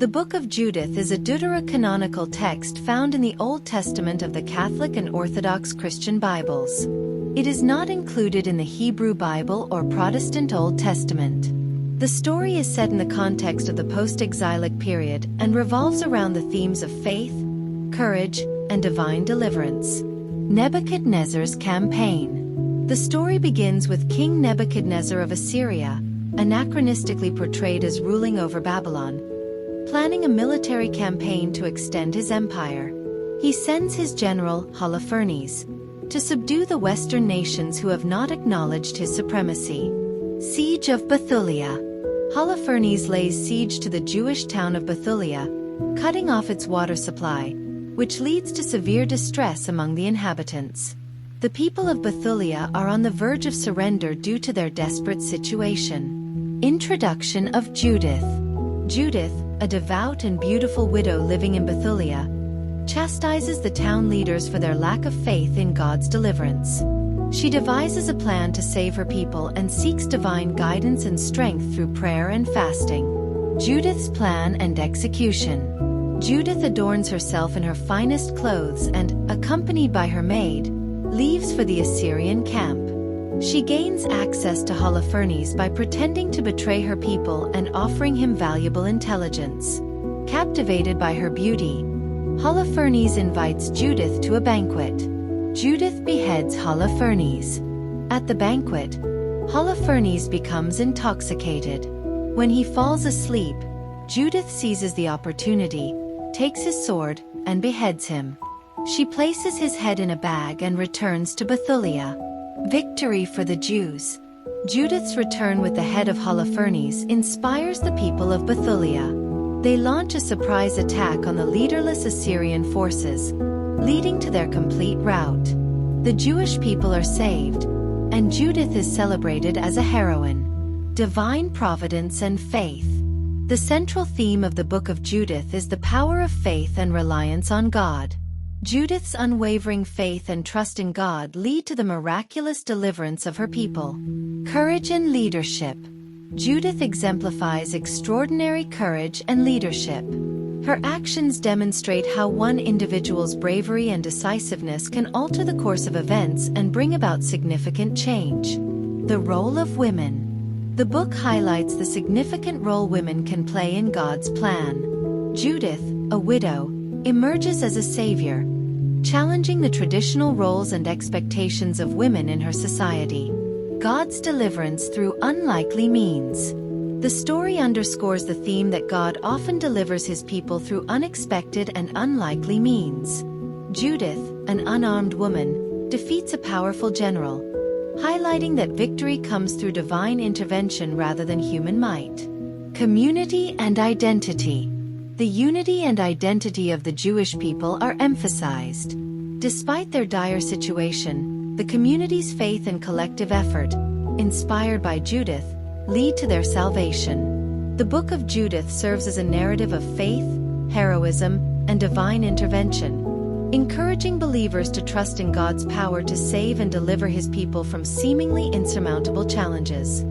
The Book of Judith is a deuterocanonical text found in the Old Testament of the Catholic and Orthodox Christian Bibles. It is not included in the Hebrew Bible or Protestant Old Testament. The story is set in the context of the post-exilic period and revolves around the themes of faith, courage, and divine deliverance. Nebuchadnezzar's campaign. The story begins with King Nebuchadnezzar of Assyria, anachronistically portrayed as ruling over Babylon, planning a military campaign to extend his empire. He sends his general, Holofernes, to subdue the Western nations who have not acknowledged his supremacy. Siege of Bethulia. Holofernes lays siege to the Jewish town of Bethulia, cutting off its water supply, which leads to severe distress among the inhabitants. The people of Bethulia are on the verge of surrender due to their desperate situation. Introduction of Judith. Judith, a devout and beautiful widow living in Bethulia, chastises the town leaders for their lack of faith in God's deliverance. She devises a plan to save her people and seeks divine guidance and strength through prayer and fasting. Judith's plan and execution. Judith adorns herself in her finest clothes and, accompanied by her maid, leaves for the Assyrian camp. She gains access to Holofernes by pretending to betray her people and offering him valuable intelligence. Captivated by her beauty, Holofernes invites Judith to a banquet. Judith beheads Holofernes. At the banquet, Holofernes becomes intoxicated. When he falls asleep, Judith seizes the opportunity, takes his sword, and beheads him. She places his head in a bag and returns to Bethulia. Victory for the Jews. Judith's return with the head of Holofernes inspires the people of Bethulia. They launch a surprise attack on the leaderless Assyrian forces, leading to their complete rout. The Jewish people are saved, and Judith is celebrated as a heroine. Divine providence and faith. The central theme of the Book of Judith is the power of faith and reliance on God. Judith's unwavering faith and trust in God lead to the miraculous deliverance of her people. Courage and leadership. Judith exemplifies extraordinary courage and leadership. Her actions demonstrate how one individual's bravery and decisiveness can alter the course of events and bring about significant change. The role of women. The book highlights the significant role women can play in God's plan. Judith, a widow, emerges as a savior, challenging the traditional roles and expectations of women in her society. God's deliverance through unlikely means. The story underscores the theme that God often delivers his people through unexpected and unlikely means. Judith, an unarmed woman, defeats a powerful general, highlighting that victory comes through divine intervention rather than human might. Community and identity. The unity and identity of the Jewish people are emphasized. Despite their dire situation, the community's faith and collective effort, inspired by Judith, lead to their salvation. The Book of Judith serves as a narrative of faith, heroism, and divine intervention, encouraging believers to trust in God's power to save and deliver his people from seemingly insurmountable challenges.